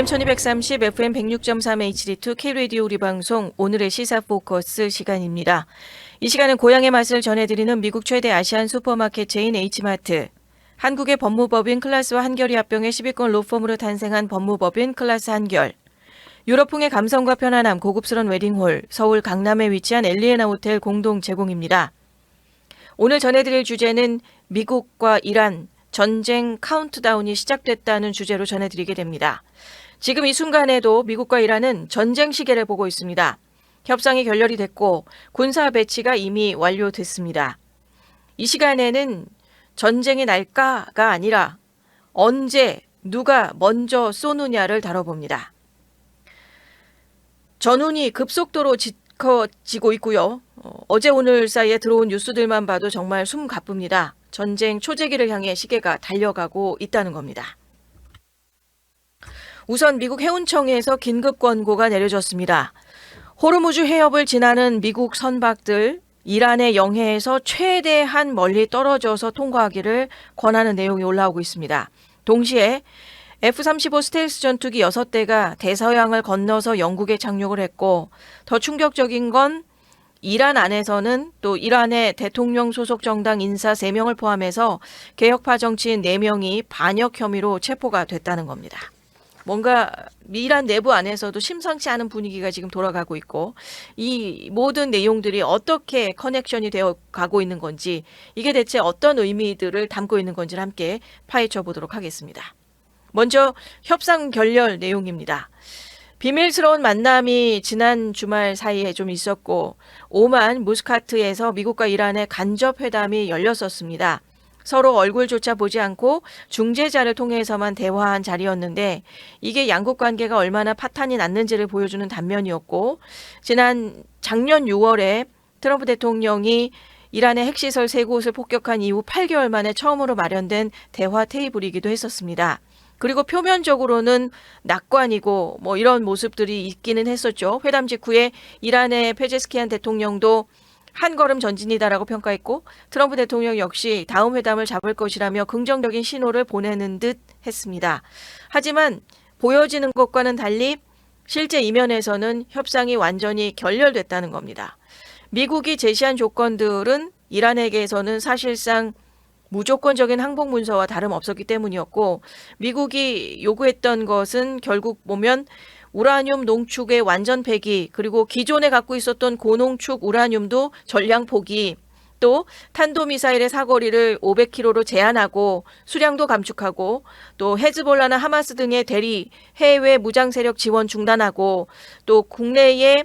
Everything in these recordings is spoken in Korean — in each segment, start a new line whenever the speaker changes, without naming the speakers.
AM 1230, FM 106.3 HD2 K-Radio 우리 방송 오늘의 시사 포커스 시간입니다. 이 시간은 고향의 맛을 전해드리는 미국 최대 아시안 슈퍼마켓 체인 H마트, 한국의 법무법인 클라스와 한결이 합병해 10위권 로펌으로 탄생한 법무법인 클라스 한결, 유럽풍의 감성과 편안함, 고급스러운 웨딩홀, 서울 강남에 위치한 엘리에나 호텔 공동 제공입니다. 오늘 전해드릴 주제는 미국과 이란, 전쟁 카운트다운이 시작됐다는 주제로 전해드리게 됩니다. 지금 이 순간에도 미국과 이란은 전쟁 시계를 보고 있습니다. 협상이 결렬이 됐고 군사 배치가 이미 완료됐습니다. 이 시간에는 전쟁이 날까가 아니라 언제 누가 먼저 쏘느냐를 다뤄봅니다. 전운이 급속도로 짙어지고 있고요. 어제 오늘 사이에 들어온 뉴스들만 봐도 정말 숨 가쁩니다. 전쟁 초재기를 향해 시계가 달려가고 있다는 겁니다. 우선 미국 해운청에서 긴급 권고가 내려졌습니다. 호르무즈 해협을 지나는 미국 선박들, 이란의 영해에서 최대한 멀리 떨어져서 통과하기를 권하는 내용이 올라오고 있습니다. 동시에 F-35 스텔스 전투기 6대가 대서양을 건너서 영국에 착륙을 했고, 더 충격적인 건 이란 안에서는 또 이란의 대통령 소속 정당 인사 3명을 포함해서 개혁파 정치인 4명이 반역 혐의로 체포가 됐다는 겁니다. 뭔가 이란 내부 안에서도 심상치 않은 분위기가 지금 돌아가고 있고, 이 모든 내용들이 어떻게 커넥션이 되어 가고 있는 건지, 이게 대체 어떤 의미들을 담고 있는 건지를 함께 파헤쳐 보도록 하겠습니다. 먼저 협상 결렬 내용입니다. 비밀스러운 만남이 지난 주말 사이에 좀 있었고, 오만 무스카트에서 미국과 이란의 간접 회담이 열렸었습니다. 서로 얼굴조차 보지 않고 중재자를 통해서만 대화한 자리였는데, 이게 양국 관계가 얼마나 파탄이 났는지를 보여주는 단면이었고, 작년 6월에 트럼프 대통령이 이란의 핵시설 3곳을 폭격한 이후 8개월 만에 처음으로 마련된 대화 테이블이기도 했었습니다. 그리고 표면적으로는 낙관이고 이런 모습들이 있기는 했었죠. 회담 직후에 이란의 페제스키안 대통령도 한 걸음 전진이다라고 평가했고, 트럼프 대통령 역시 다음 회담을 잡을 것이라며 긍정적인 신호를 보내는 듯 했습니다. 하지만 보여지는 것과는 달리 실제 이면에서는 협상이 완전히 결렬됐다는 겁니다. 미국이 제시한 조건들은 이란에게서는 사실상 무조건적인 항복 문서와 다름없었기 때문이었고, 미국이 요구했던 것은 결국 보면 우라늄 농축의 완전 폐기, 그리고 기존에 갖고 있었던 고농축 우라늄도 전량 포기, 또 탄도미사일의 사거리를 500km로 제한하고 수량도 감축하고, 또 헤즈볼라나 하마스 등의 대리 해외 무장 세력 지원 중단하고, 또 국내에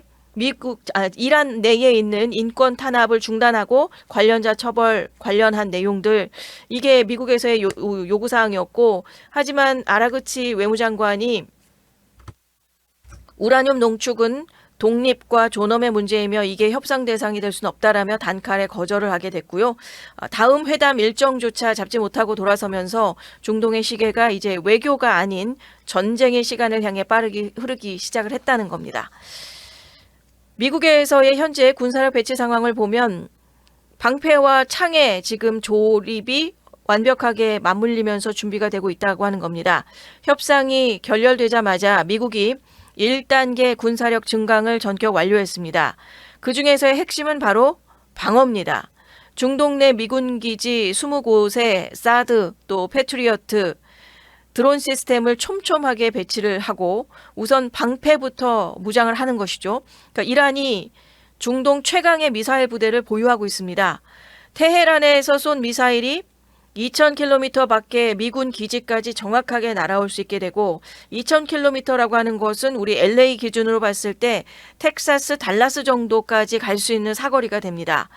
이란 내에 있는 인권 탄압을 중단하고 관련자 처벌 관련한 내용들, 이게 미국에서의 요구사항이었고, 하지만 아라그치 외무장관이 우라늄 농축은 독립과 존엄의 문제이며 이게 협상 대상이 될 수는 없다라며 단칼에 거절을 하게 됐고요. 다음 회담 일정조차 잡지 못하고 돌아서면서 중동의 시계가 이제 외교가 아닌 전쟁의 시간을 향해 빠르게 흐르기 시작을 했다는 겁니다. 미국에서의 현재 군사력 배치 상황을 보면 방패와 창에 지금 조립이 완벽하게 맞물리면서 준비가 되고 있다고 하는 겁니다. 협상이 결렬되자마자 미국이 1단계 군사력 증강을 전격 완료했습니다. 그중에서의 핵심은 바로 방어입니다. 중동 내 미군 기지 20곳에 사드 또 패트리어트 드론 시스템을 촘촘하게 배치를 하고 우선 방패부터 무장을 하는 것이죠. 그러니까 이란이 중동 최강의 미사일 부대를 보유하고 있습니다. 테헤란에서 쏜 미사일이 2,000km 밖에 미군 기지까지 정확하게 날아올 수 있게 되고, 2,000km라고 하는 것은 우리 LA 기준으로 봤을 때 텍사스, 달라스 정도까지 갈 수 있는 사거리가 됩니다.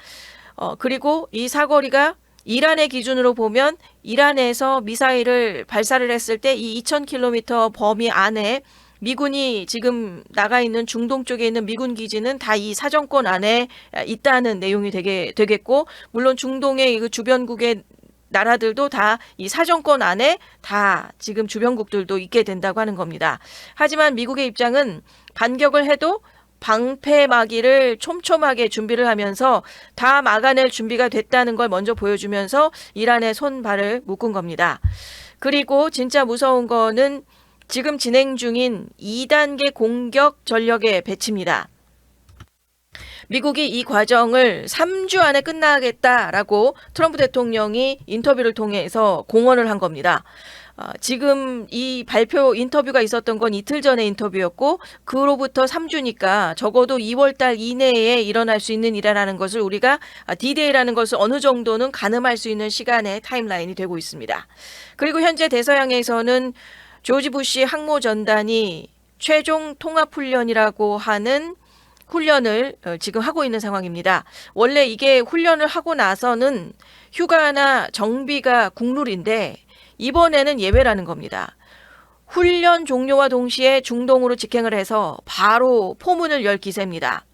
그리고 이 사거리가 이란의 기준으로 보면 이란에서 미사일을 발사를 했을 때 이 2,000km 범위 안에 미군이 지금 나가 있는 중동 쪽에 있는 미군 기지는 다 이 사정권 안에 있다는 내용이 되겠고, 물론 중동의 그 주변국의 나라들도 다 이 사정권 안에 다 지금 주변국들도 있게 된다고 하는 겁니다. 하지만 미국의 입장은 반격을 해도 방패막이를 촘촘하게 준비를 하면서 다 막아낼 준비가 됐다는 걸 먼저 보여주면서 이란의 손발을 묶은 겁니다. 그리고 진짜 무서운 거는 지금 진행 중인 2단계 공격 전력의 배치입니다. 미국이 이 과정을 3주 안에 끝나겠다라고 트럼프 대통령이 인터뷰를 통해서 공언을 한 겁니다. 지금 이 발표 인터뷰가 있었던 건 이틀 전의 인터뷰였고 그로부터 3주니까 적어도 2월 달 이내에 일어날 수 있는 일이라는 것을 우리가 D-Day라는 것을 어느 정도는 가늠할 수 있는 시간의 타임라인이 되고 있습니다. 그리고 현재 대서양에서는 조지 부시 항모전단이 최종 통합훈련이라고 하는 훈련을 지금 하고 있는 상황입니다. 원래 이게 훈련을 하고 나서는 휴가나 정비가 국룰인데 이번에는 예외라는 겁니다. 훈련 종료와 동시에 중동으로 직행을 해서 바로 포문을 열 기세입니다.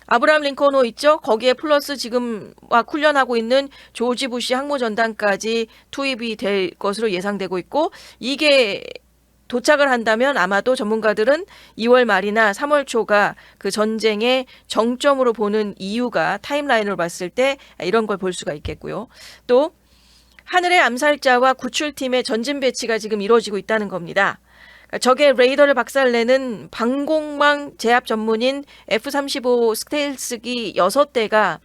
아브라함 링컨호 있죠? 거기에 플러스 지금 막 훈련하고 있는 조지 부시 항모전단까지 투입이 될 것으로 예상되고 있고 이게 도착을 한다면 아마도 전문가들은 2월 말이나 3월 초가 그 전쟁의 정점으로 보는 이유가 타임라인으로 봤을 때 이런 걸 볼 수가 있겠고요. 또 하늘의 암살자와 구출팀의 전진 배치가 지금 이루어지고 있다는 겁니다. 적의 레이더를 박살내는 방공망 제압 전문인 F-35 스텔스기 6대가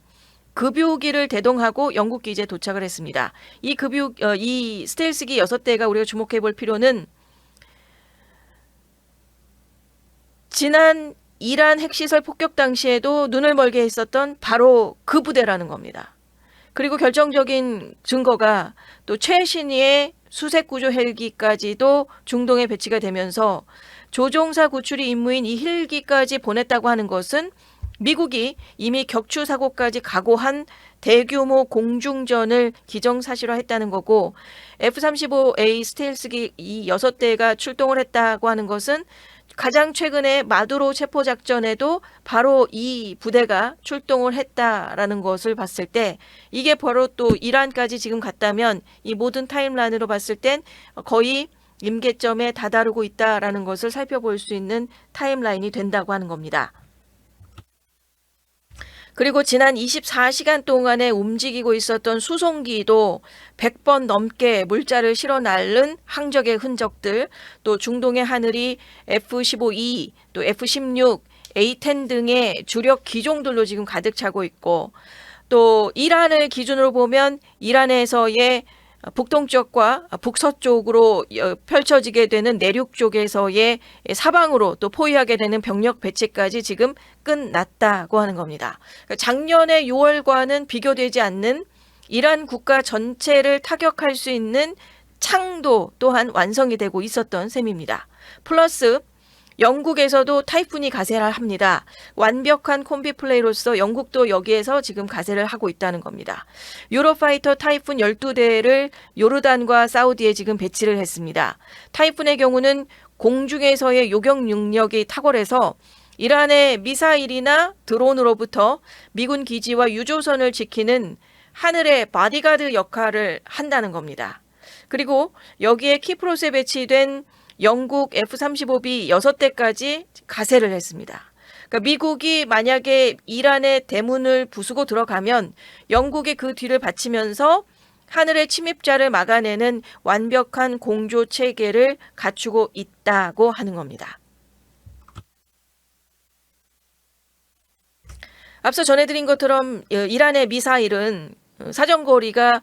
급유기를 대동하고 영국 기지에 도착을 했습니다. 이 스텔스기 6대가 우리가 주목해 볼 필요는 지난 이란 핵시설 폭격 당시에도 눈을 멀게 했었던 바로 그 부대라는 겁니다. 그리고 결정적인 증거가 또 최신의 수색구조 헬기까지도 중동에 배치가 되면서 조종사 구출이 임무인 이 헬기까지 보냈다고 하는 것은 미국이 이미 격추 사고까지 각오한 대규모 공중전을 기정사실화했다는 거고 F-35A 스텔스기 이 6대가 출동을 했다고 하는 것은 가장 최근에 마두로 체포작전에도 바로 이 부대가 출동을 했다라는 것을 봤을 때 이게 바로 또 이란까지 지금 갔다면 이 모든 타임라인으로 봤을 땐 거의 임계점에 다다르고 있다라는 것을 살펴볼 수 있는 타임라인이 된다고 하는 겁니다. 그리고 지난 24시간 동안에 움직이고 있었던 수송기도 100번 넘게 물자를 실어 날른 항적의 흔적들, 또 중동의 하늘이 F-15E, 또 F-16, A-10 등의 주력 기종들로 지금 가득 차고 있고 또 이란을 기준으로 보면 이란에서의 북동쪽과 북서쪽으로 펼쳐지게 되는 내륙 쪽에서의 사방으로 또 포위하게 되는 병력 배치까지 지금 끝났다고 하는 겁니다. 작년의 6월과는 비교되지 않는 이란 국가 전체를 타격할 수 있는 창도 또한 완성이 되고 있었던 셈입니다. 플러스 영국에서도 타이푼이 가세를 합니다. 완벽한 콤비 플레이로서 영국도 여기에서 지금 가세를 하고 있다는 겁니다. 유로파이터 타이푼 12대를 요르단과 사우디에 지금 배치를 했습니다. 타이푼의 경우는 공중에서의 요격 능력이 탁월해서 이란의 미사일이나 드론으로부터 미군 기지와 유조선을 지키는 하늘의 바디가드 역할을 한다는 겁니다. 그리고 여기에 키프로스에 배치된 영국 F-35B 6대까지 가세를 했습니다. 그러니까 미국이 만약에 이란의 대문을 부수고 들어가면 영국이 그 뒤를 받치면서 하늘의 침입자를 막아내는 완벽한 공조 체계를 갖추고 있다고 하는 겁니다. 앞서 전해드린 것처럼 이란의 미사일은 사정거리가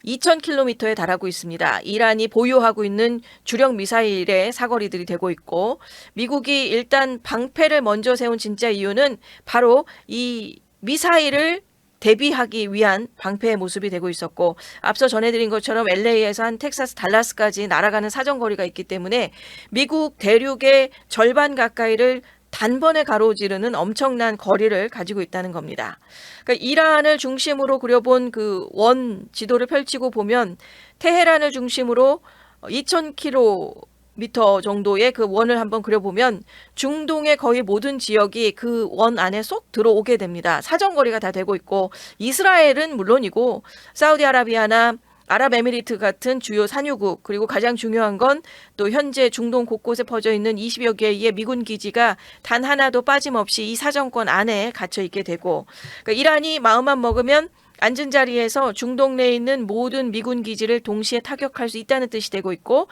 2,000km에 달하고 있습니다. 이란이 보유하고 있는 주력 미사일의 사거리들이 되고 있고 미국이 일단 방패를 먼저 세운 진짜 이유는 바로 이 미사일을 대비하기 위한 방패의 모습이 되고 있었고 앞서 전해드린 것처럼 LA에서 한 텍사스 달라스까지 날아가는 사정거리가 있기 때문에 미국 대륙의 절반 가까이를 단번에 가로지르는 엄청난 거리를 가지고 있다는 겁니다. 그러니까 이란을 중심으로 그려본 그 원 지도를 펼치고 보면 테헤란을 중심으로 2,000km 정도의 그 원을 한번 그려보면 중동의 거의 모든 지역이 그 원 안에 쏙 들어오게 됩니다. 사정거리가 다 되고 있고 이스라엘은 물론이고 사우디아라비아나 아랍에미리트 같은 주요 산유국 그리고 가장 중요한 건 또 현재 중동 곳곳에 퍼져 있는 20여 개의 미군 기지가 단 하나도 빠짐없이 이 사정권 안에 갇혀 있게 되고 그러니까 이란이 마음만 먹으면 앉은 자리에서 중동 내에 있는 모든 미군 기지를 동시에 타격할 수 있다는 뜻이 되고 있고,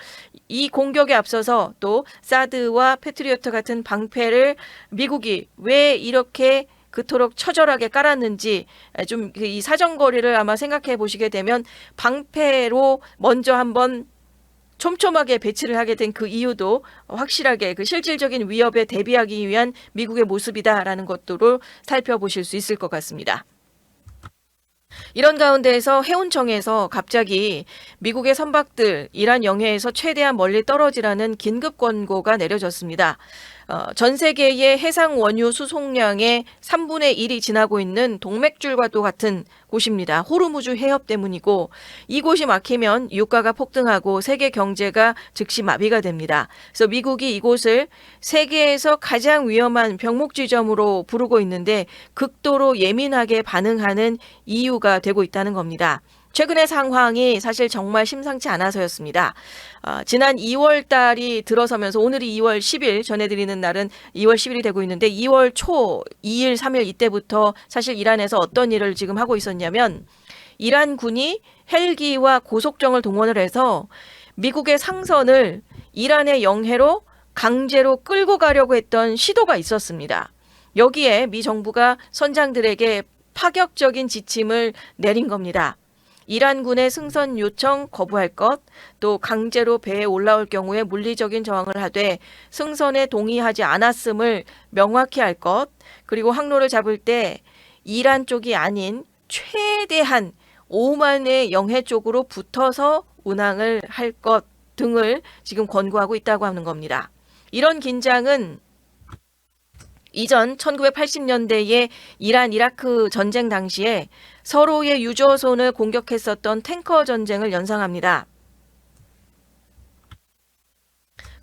이 공격에 앞서서 또 사드와 패트리어트 같은 방패를 미국이 왜 이렇게 그토록 처절하게 깔았는지 좀 이 사정거리를 아마 생각해 보시게 되면 방패로 먼저 한번 촘촘하게 배치를 하게 된 그 이유도 확실하게 그 실질적인 위협에 대비하기 위한 미국의 모습이다라는 것들을 살펴보실 수 있을 것 같습니다. 이런 가운데에서 해운청에서 갑자기 미국의 선박들 이란 영해에서 최대한 멀리 떨어지라는 긴급 권고가 내려졌습니다. 전 세계의 해상 원유 수송량의 3분의 1이 지나고 있는 동맥줄과도 같은 곳입니다. 호르무즈 해협 때문이고, 이곳이 막히면 유가가 폭등하고 세계 경제가 즉시 마비가 됩니다. 그래서 미국이 이곳을 세계에서 가장 위험한 병목 지점으로 부르고 있는데 극도로 예민하게 반응하는 이유가 되고 있다는 겁니다. 최근의 상황이 사실 정말 심상치 않아서였습니다. 지난 2월 달이 들어서면서 오늘이 2월 10일 전해드리는 날은 2월 10일이 되고 있는데 2월 초 2일, 3일 이때부터 사실 이란에서 어떤 일을 지금 하고 있었냐면 이란 군이 헬기와 고속정을 동원을 해서 미국의 상선을 이란의 영해로 강제로 끌고 가려고 했던 시도가 있었습니다. 여기에 미 정부가 선장들에게 파격적인 지침을 내린 겁니다. 이란군의 승선 요청 거부할 것, 또 강제로 배에 올라올 경우에 물리적인 저항을 하되 승선에 동의하지 않았음을 명확히 할 것, 그리고 항로를 잡을 때 이란 쪽이 아닌 최대한 오만의 영해 쪽으로 붙어서 운항을 할 것 등을 지금 권고하고 있다고 하는 겁니다. 이런 긴장은 이전 1980년대의 이란 이라크 전쟁 당시에 서로의 유조선을 공격했었던 탱커 전쟁을 연상합니다.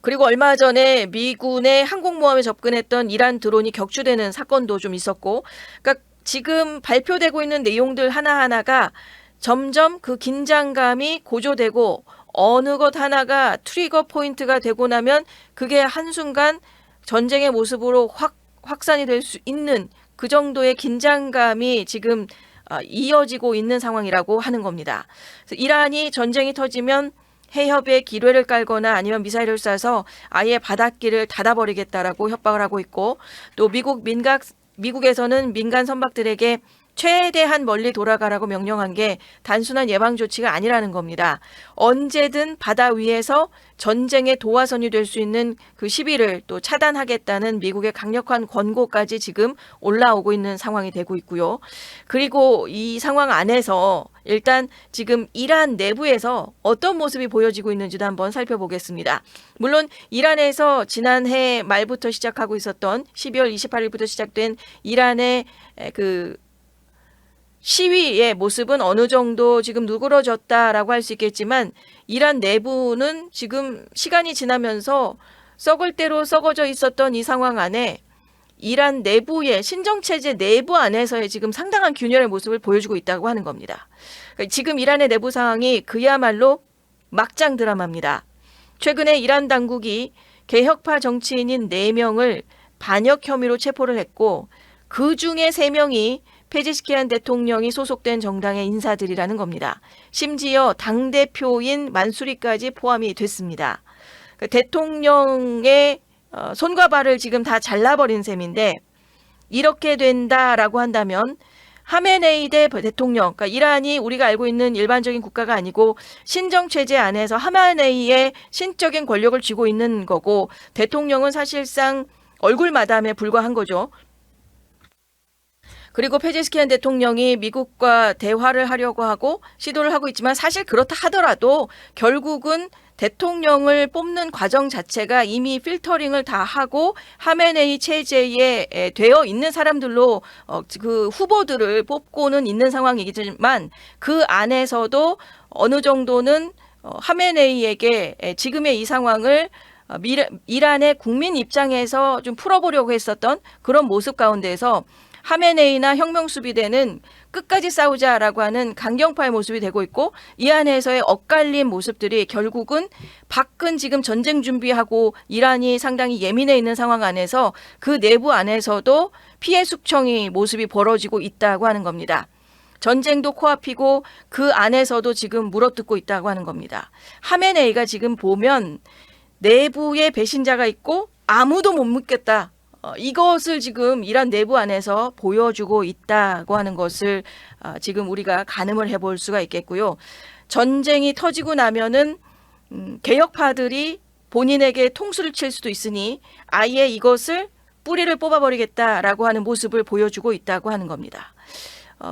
그리고 얼마 전에 미군의 항공모함에 접근했던 이란 드론이 격추되는 사건도 좀 있었고, 그러니까 지금 발표되고 있는 내용들 하나하나가 점점 그 긴장감이 고조되고 어느 것 하나가 트리거 포인트가 되고 나면 그게 한순간 전쟁의 모습으로 확산이 될 수 있는 그 정도의 긴장감이 지금 이어지고 있는 상황이라고 하는 겁니다. 그래서 이란이 전쟁이 터지면 해협에 기뢰를 깔거나 아니면 미사일을 쏴서 아예 바닷길을 닫아버리겠다라고 협박을 하고 있고, 또 미국에서는 민간 선박들에게 최대한 멀리 돌아가라고 명령한 게 단순한 예방 조치가 아니라는 겁니다. 언제든 바다 위에서 전쟁의 도화선이 될 수 있는 그 시비를 또 차단하겠다는 미국의 강력한 권고까지 지금 올라오고 있는 상황이 되고 있고요. 그리고 이 상황 안에서 일단 지금 이란 내부에서 어떤 모습이 보여지고 있는지도 한번 살펴보겠습니다. 물론 이란에서 지난해 말부터 시작하고 있었던 12월 28일부터 시작된 이란의 그 시위의 모습은 어느 정도 지금 누그러졌다라고 할 수 있겠지만 이란 내부는 지금 시간이 지나면서 썩을 대로 썩어져 있었던 이 상황 안에 이란 내부의 신정체제 내부 안에서의 지금 상당한 균열의 모습을 보여주고 있다고 하는 겁니다. 지금 이란의 내부 상황이 그야말로 막장 드라마입니다. 최근에 이란 당국이 개혁파 정치인인 4명을 반역 혐의로 체포를 했고, 그 중에 3명이 페제시키안 대통령이 소속된 정당의 인사들이라는 겁니다. 심지어 당대표인 만수리까지 포함이 됐습니다. 대통령의 손과 발을 지금 다 잘라버린 셈인데, 이렇게 된다라고 한다면 하메네이 대통령, 그러니까 이란이 우리가 알고 있는 일반적인 국가가 아니고 신정체제 안에서 하메네이의 신적인 권력을 쥐고 있는 거고, 대통령은 사실상 얼굴 마담에 불과한 거죠. 그리고 페제시키안 대통령이 미국과 대화를 하려고 하고 시도를 하고 있지만, 사실 그렇다 하더라도 결국은 대통령을 뽑는 과정 자체가 이미 필터링을 다 하고 하메네이 체제에 되어 있는 사람들로 그 후보들을 뽑고는 있는 상황이지만, 그 안에서도 어느 정도는 하메네이에게 지금의 이 상황을 이란의 국민 입장에서 좀 풀어보려고 했었던 그런 모습 가운데에서 하메네이나 혁명수비대는 끝까지 싸우자라고 하는 강경파의 모습이 되고 있고, 이 안에서의 엇갈린 모습들이 결국은 밖은 지금 전쟁 준비하고 이란이 상당히 예민해 있는 상황 안에서 그 내부 안에서도 피해 숙청의 모습이 벌어지고 있다고 하는 겁니다. 전쟁도 코앞이고 그 안에서도 지금 물어뜯고 있다고 하는 겁니다. 하메네이가 지금 보면 내부에 배신자가 있고 아무도 못 묻겠다. 이것을 지금 이란 내부 안에서 보여주고 있다고 하는 것을 지금 우리가 가늠을 해볼 수가 있겠고요. 전쟁이 터지고 나면은 개혁파들이 본인에게 통수를 칠 수도 있으니 아예 이것을 뿌리를 뽑아버리겠다라고 하는 모습을 보여주고 있다고 하는 겁니다.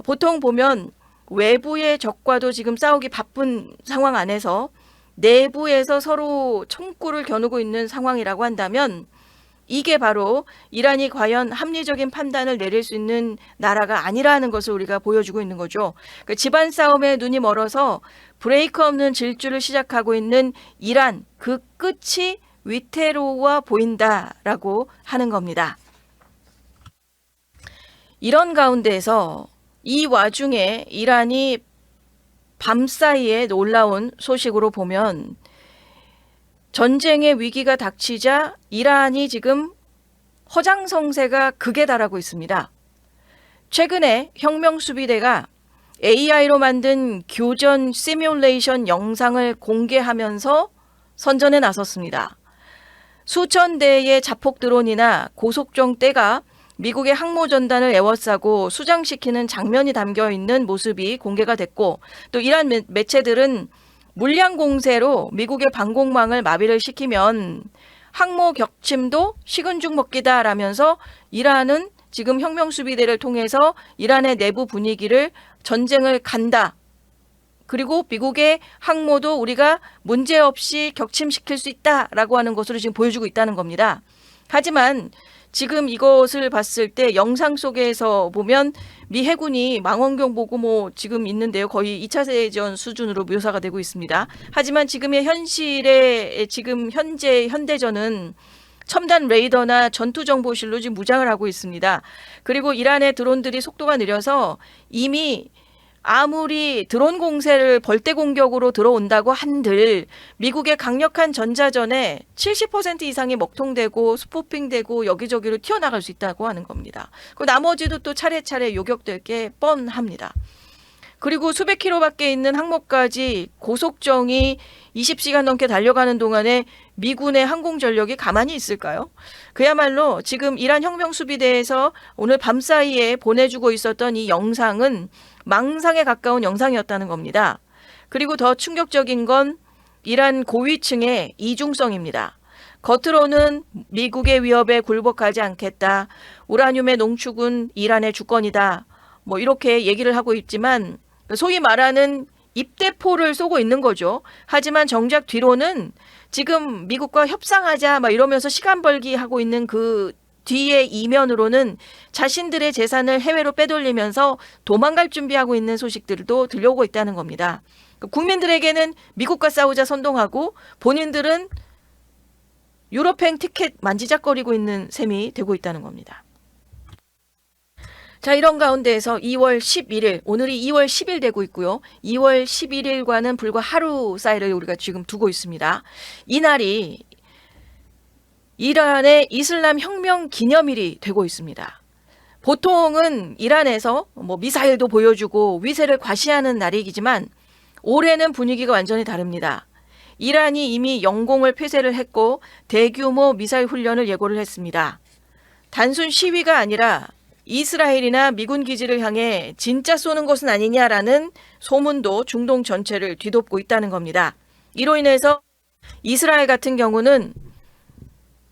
보통 보면 외부의 적과도 지금 싸우기 바쁜 상황 안에서 내부에서 서로 총구를 겨누고 있는 상황이라고 한다면 이게 바로 이란이 과연 합리적인 판단을 내릴 수 있는 나라가 아니라는 것을 우리가 보여주고 있는 거죠. 그 집안 싸움에 눈이 멀어서 브레이크 없는 질주를 시작하고 있는 이란, 그 끝이 위태로워 보인다라고 하는 겁니다. 이런 가운데에서 이 와중에 이란이 밤사이에 올라온 소식으로 보면 전쟁의 위기가 닥치자 이란이 지금 허장성세가 극에 달하고 있습니다. 최근에 혁명수비대가 AI로 만든 교전 시뮬레이션 영상을 공개하면서 선전에 나섰습니다. 수천 대의 자폭 드론이나 고속정 떼가 미국의 항모전단을 에워싸고 수장시키는 장면이 담겨 있는 모습이 공개가 됐고, 또 이란 매체들은 물량 공세로 미국의 방공망을 마비를 시키면 항모 격침도 식은 죽 먹기다라면서 이란은 지금 혁명수비대를 통해서 이란의 내부 분위기를 전쟁을 간다. 그리고 미국의 항모도 우리가 문제없이 격침시킬 수 있다라고 하는 것으로 지금 보여주고 있다는 겁니다. 하지만 지금 이것을 봤을 때 영상 속에서 보면 미 해군이 망원경 보고 뭐 지금 있는데요. 거의 2차 세계전 수준으로 묘사가 되고 있습니다. 하지만 지금의 현실의 지금 현재 현대전은 첨단 레이더나 전투정보실로 지금 무장을 하고 있습니다. 그리고 이란의 드론들이 속도가 느려서 이미 아무리 드론 공세를 벌떼 공격으로 들어온다고 한들 미국의 강력한 전자전에 70% 이상이 먹통되고 스포핑되고 여기저기로 튀어나갈 수 있다고 하는 겁니다. 그 나머지도 또 차례차례 요격될 게 뻔합니다. 그리고 수백 킬로밖에 있는 항모까지 고속정이 20시간 넘게 달려가는 동안에 미군의 항공전력이 가만히 있을까요? 그야말로 지금 이란 혁명수비대에서 오늘 밤사이에 보내주고 있었던 이 영상은 망상에 가까운 영상이었다는 겁니다. 그리고 더 충격적인 건 이란 고위층의 이중성입니다. 겉으로는 미국의 위협에 굴복하지 않겠다. 우라늄의 농축은 이란의 주권이다. 뭐 이렇게 얘기를 하고 있지만 소위 말하는 입대포를 쏘고 있는 거죠. 하지만 정작 뒤로는 지금 미국과 협상하자 막 이러면서 시간 벌기 하고 있는 그 뒤에 이면으로는 자신들의 재산을 해외로 빼돌리면서 도망갈 준비하고 있는 소식들도 들려오고 있다는 겁니다. 국민들에게는 미국과 싸우자 선동하고 본인들은 유럽행 티켓 만지작거리고 있는 셈이 되고 있다는 겁니다. 자, 이런 가운데에서 2월 11일, 오늘이 2월 10일 되고 있고요. 2월 11일과는 불과 하루 사이를 우리가 지금 두고 있습니다. 이날이 이란의 이슬람 혁명 기념일이 되고 있습니다. 보통은 이란에서 뭐 미사일도 보여주고 위세를 과시하는 날이지만 올해는 분위기가 완전히 다릅니다. 이란이 이미 영공을 폐쇄를 했고 대규모 미사일 훈련을 예고를 했습니다. 단순 시위가 아니라 이스라엘이나 미군 기지를 향해 진짜 쏘는 것은 아니냐라는 소문도 중동 전체를 뒤덮고 있다는 겁니다. 이로 인해서 이스라엘 같은 경우는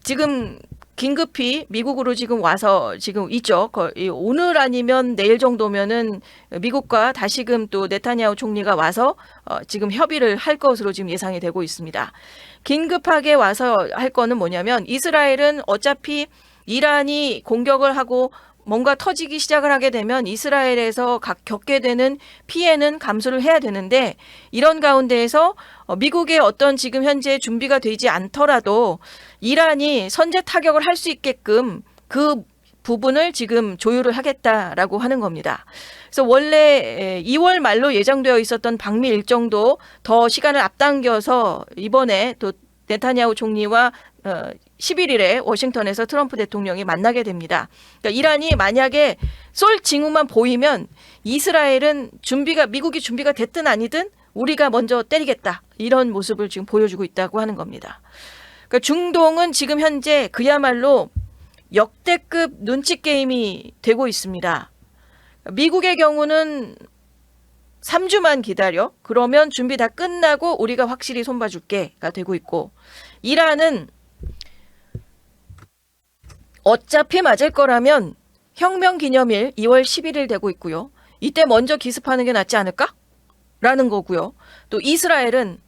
지금 긴급히 미국으로 지금 와서 지금 있죠. 오늘 아니면 내일 정도면은 미국과 다시금 또 네타냐후 총리가 와서 지금 협의를 할 것으로 지금 예상이 되고 있습니다. 긴급하게 와서 할 거는 뭐냐면 이스라엘은 어차피 이란이 공격을 하고 뭔가 터지기 시작을 하게 되면 이스라엘에서 겪게 되는 피해는 감수를 해야 되는데 이런 가운데에서 미국의 어떤 지금 현재 준비가 되지 않더라도 이란이 선제 타격을 할 수 있게끔 그 부분을 지금 조율을 하겠다라고 하는 겁니다. 그래서 원래 2월 말로 예정되어 있었던 방미 일정도 더 시간을 앞당겨서 이번에 또 네타냐후 총리와 11일에 워싱턴에서 트럼프 대통령이 만나게 됩니다. 그러니까 이란이 만약에 쏠 징후만 보이면 이스라엘은 미국이 준비가 됐든 아니든 우리가 먼저 때리겠다. 이런 모습을 지금 보여주고 있다고 하는 겁니다. 그러니까 중동은 지금 현재 그야말로 역대급 눈치 게임이 되고 있습니다. 미국의 경우는 3주만 기다려. 그러면 준비 다 끝나고 우리가 확실히 손봐줄게가 되고 있고, 이란은 어차피 맞을 거라면 혁명기념일 2월 11일 되고 있고요. 이때 먼저 기습하는 게 낫지 않을까? 라는 거고요. 또 이스라엘은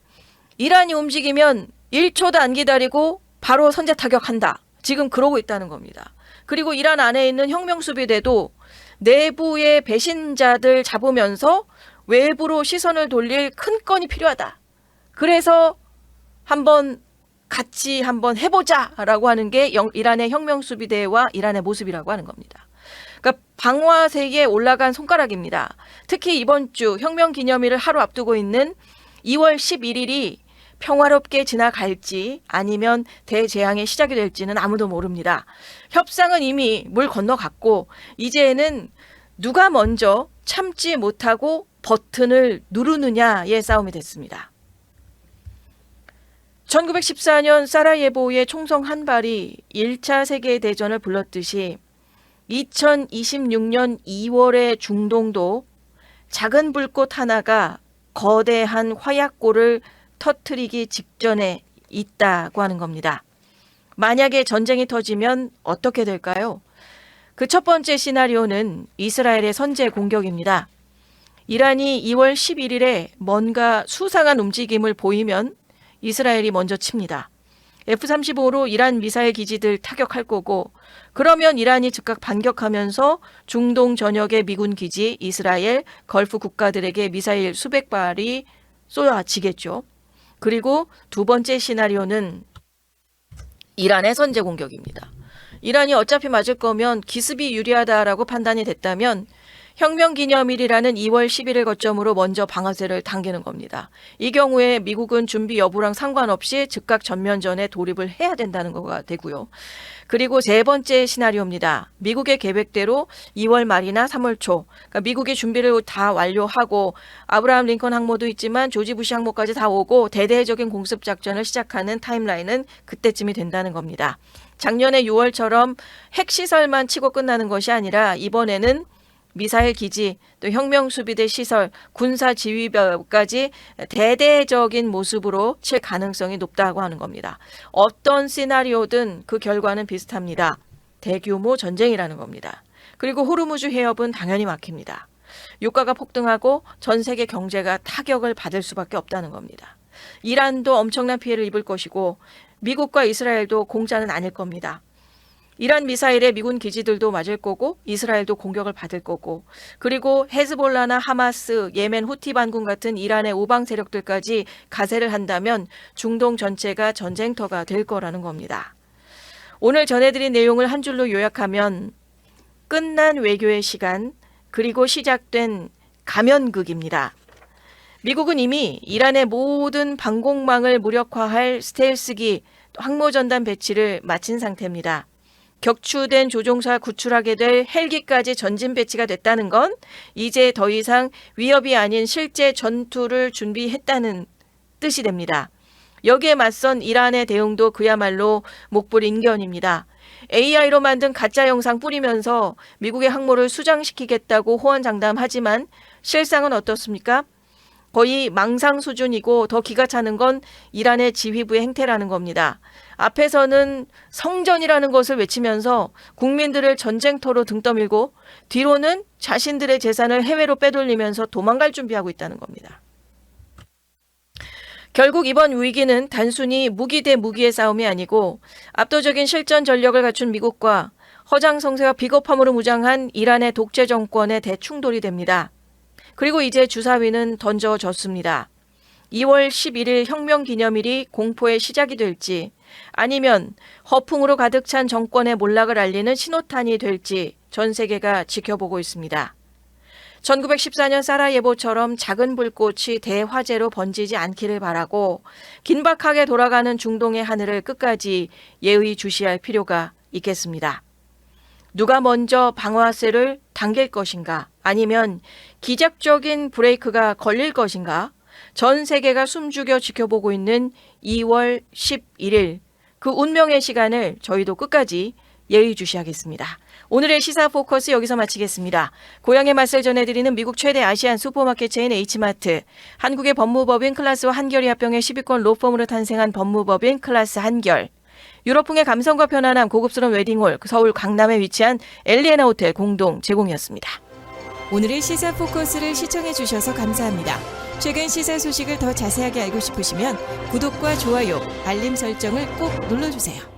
이란이 움직이면 1초도 안 기다리고 바로 선제 타격한다. 지금 그러고 있다는 겁니다. 그리고 이란 안에 있는 혁명수비대도 내부의 배신자들 잡으면서 외부로 시선을 돌릴 큰 건이 필요하다. 그래서 같이 한번 해보자라고 하는 게 이란의 혁명수비대와 이란의 모습이라고 하는 겁니다. 그러니까 방화색에 올라간 손가락입니다. 특히 이번 주 혁명기념일을 하루 앞두고 있는 2월 11일이 평화롭게 지나갈지 아니면 대재앙의 시작이 될지는 아무도 모릅니다. 협상은 이미 물 건너갔고 이제는 누가 먼저 참지 못하고 버튼을 누르느냐의 싸움이 됐습니다. 1914년 사라예보의 총성 한 발이 1차 세계대전을 불렀듯이 2026년 2월의 중동도 작은 불꽃 하나가 거대한 화약골을 터뜨리기 직전에 있다고 하는 겁니다. 만약에 전쟁이 터지면 어떻게 될까요? 그 첫 번째 시나리오는 이스라엘의 선제 공격입니다. 이란이 2월 11일에 뭔가 수상한 움직임을 보이면 이스라엘이 먼저 칩니다. F-35로 이란 미사일 기지들 타격할 거고, 그러면 이란이 즉각 반격하면서 중동 전역의 미군 기지, 이스라엘, 걸프 국가들에게 미사일 수백 발이 쏘아지겠죠. 그리고 두 번째 시나리오는 이란의 선제 공격입니다. 이란이 어차피 맞을 거면 기습이 유리하다라고 판단이 됐다면 혁명기념일이라는 2월 10일을 거점으로 먼저 방아쇠를 당기는 겁니다. 이 경우에 미국은 준비 여부랑 상관없이 즉각 전면전에 돌입을 해야 된다는 거가 되고요. 그리고 세 번째 시나리오입니다. 미국의 계획대로 2월 말이나 3월 초, 그러니까 미국이 준비를 다 완료하고 아브라함 링컨 항모도 있지만 조지 부시 항모까지 다 오고 대대적인 공습작전을 시작하는 타임라인은 그때쯤이 된다는 겁니다. 작년에 6월처럼 핵시설만 치고 끝나는 것이 아니라 이번에는 미사일 기지, 또 혁명수비대 시설, 군사지휘부까지 대대적인 모습으로 칠 가능성이 높다고 하는 겁니다. 어떤 시나리오든 그 결과는 비슷합니다. 대규모 전쟁이라는 겁니다. 그리고 호르무즈 해협은 당연히 막힙니다. 유가가 폭등하고 전 세계 경제가 타격을 받을 수밖에 없다는 겁니다. 이란도 엄청난 피해를 입을 것이고 미국과 이스라엘도 공짜는 아닐 겁니다. 이란 미사일에 미군 기지들도 맞을 거고 이스라엘도 공격을 받을 거고, 그리고 헤즈볼라나 하마스, 예멘 후티 반군 같은 이란의 우방 세력들까지 가세를 한다면 중동 전체가 전쟁터가 될 거라는 겁니다. 오늘 전해드린 내용을 한 줄로 요약하면 끝난 외교의 시간, 그리고 시작된 가면극입니다. 미국은 이미 이란의 모든 방공망을 무력화할 스텔스기, 항모전단 배치를 마친 상태입니다. 격추된 조종사 구출하게 될 헬기까지 전진 배치가 됐다는 건 이제 더 이상 위협이 아닌 실제 전투를 준비했다는 뜻이 됩니다. 여기에 맞선 이란의 대응도 그야말로 목불인견입니다. AI로 만든 가짜 영상 뿌리면서 미국의 항모를 수장시키겠다고 호언장담하지만 실상은 어떻습니까? 거의 망상 수준이고 더 기가 차는 건 이란의 지휘부의 행태라는 겁니다. 앞에서는 성전이라는 것을 외치면서 국민들을 전쟁터로 등 떠밀고 뒤로는 자신들의 재산을 해외로 빼돌리면서 도망갈 준비하고 있다는 겁니다. 결국 이번 위기는 단순히 무기 대 무기의 싸움이 아니고 압도적인 실전 전력을 갖춘 미국과 허장성세와 비겁함으로 무장한 이란의 독재 정권의 대충돌이 됩니다. 그리고 이제 주사위는 던져졌습니다. 2월 11일 혁명기념일이 공포의 시작이 될지 아니면 허풍으로 가득 찬 정권의 몰락을 알리는 신호탄이 될지 전 세계가 지켜보고 있습니다. 1914년 사라예보처럼 작은 불꽃이 대화재로 번지지 않기를 바라고 긴박하게 돌아가는 중동의 하늘을 끝까지 예의주시할 필요가 있겠습니다. 누가 먼저 방아쇠를 당길 것인가, 아니면 기적적인 브레이크가 걸릴 것인가, 전 세계가 숨죽여 지켜보고 있는 2월 11일, 그 운명의 시간을 저희도 끝까지 예의주시하겠습니다. 오늘의 시사 포커스 여기서 마치겠습니다. 고향의 맛을 전해드리는 미국 최대 아시안 슈퍼마켓 체인 H마트, 한국의 법무법인 클라스와 한결이 합병해 10위권 로펌으로 탄생한 법무법인 클라스 한결, 유럽풍의 감성과 편안함 고급스러운 웨딩홀, 서울 강남에 위치한 엘리에나 호텔 공동 제공이었습니다.
오늘의 시사 포커스를 시청해 주셔서 감사합니다. 최근 시사 소식을 더 자세하게 알고 싶으시면 구독과 좋아요, 알림 설정을 꼭 눌러주세요.